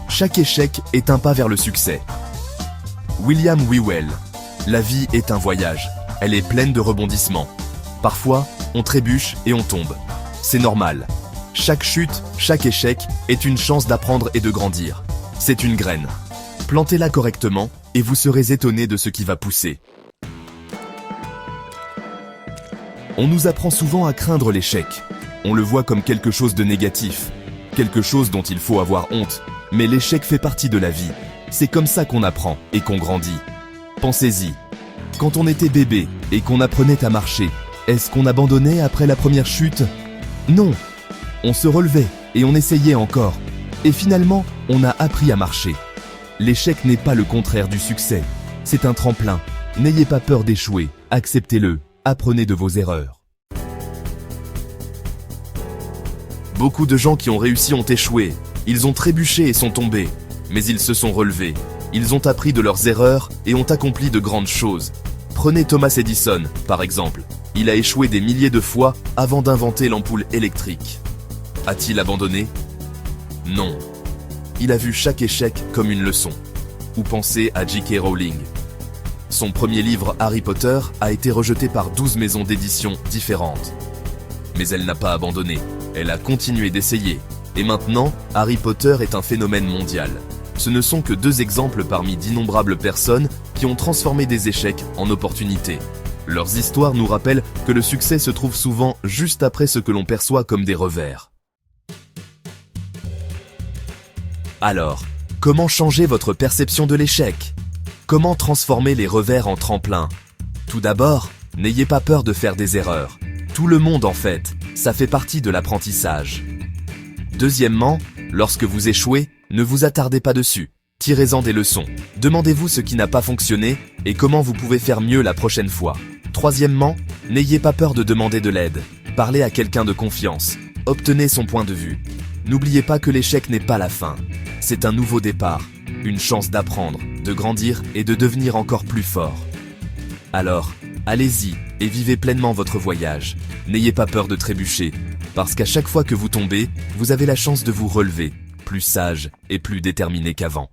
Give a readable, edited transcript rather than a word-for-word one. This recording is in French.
Chaque échec est un pas vers le succès. William Whewell. La vie est un voyage. Elle est pleine de rebondissements. Parfois, on trébuche et on tombe. C'est normal. Chaque chute, chaque échec est une chance d'apprendre et de grandir. C'est une graine. Plantez-la correctement et vous serez étonné de ce qui va pousser. On nous apprend souvent à craindre l'échec. On le voit comme quelque chose de négatif, quelque chose dont il faut avoir honte. Mais l'échec fait partie de la vie. C'est comme ça qu'on apprend et qu'on grandit. Pensez-y. Quand on était bébé et qu'on apprenait à marcher, est-ce qu'on abandonnait après la première chute? Non. On se relevait et on essayait encore. Et finalement, on a appris à marcher. L'échec n'est pas le contraire du succès. C'est un tremplin. N'ayez pas peur d'échouer. Acceptez-le. Apprenez de vos erreurs. Beaucoup de gens qui ont réussi ont échoué. Ils ont trébuché et sont tombés. Mais ils se sont relevés. Ils ont appris de leurs erreurs et ont accompli de grandes choses. Prenez Thomas Edison, par exemple. Il a échoué des milliers de fois avant d'inventer l'ampoule électrique. A-t-il abandonné? Non. Il a vu chaque échec comme une leçon. Ou pensez à J.K. Rowling. Son premier livre Harry Potter a été rejeté par 12 maisons d'édition différentes. Mais elle n'a pas abandonné. Elle a continué d'essayer. Et maintenant, Harry Potter est un phénomène mondial. Ce ne sont que 2 exemples parmi d'innombrables personnes qui ont transformé des échecs en opportunités. Leurs histoires nous rappellent que le succès se trouve souvent juste après ce que l'on perçoit comme des revers. Alors, comment changer votre perception de l'échec? Comment transformer les revers en tremplin? Tout d'abord, n'ayez pas peur de faire des erreurs. Tout le monde en fait, ça fait partie de l'apprentissage. Deuxièmement, lorsque vous échouez, ne vous attardez pas dessus. Tirez-en des leçons. Demandez-vous ce qui n'a pas fonctionné et comment vous pouvez faire mieux la prochaine fois. Troisièmement, n'ayez pas peur de demander de l'aide. Parlez à quelqu'un de confiance. Obtenez son point de vue. N'oubliez pas que l'échec n'est pas la fin. C'est un nouveau départ, une chance d'apprendre, de grandir et de devenir encore plus fort. Alors, allez-y et vivez pleinement votre voyage. N'ayez pas peur de trébucher, parce qu'à chaque fois que vous tombez, vous avez la chance de vous relever, plus sage et plus déterminé qu'avant.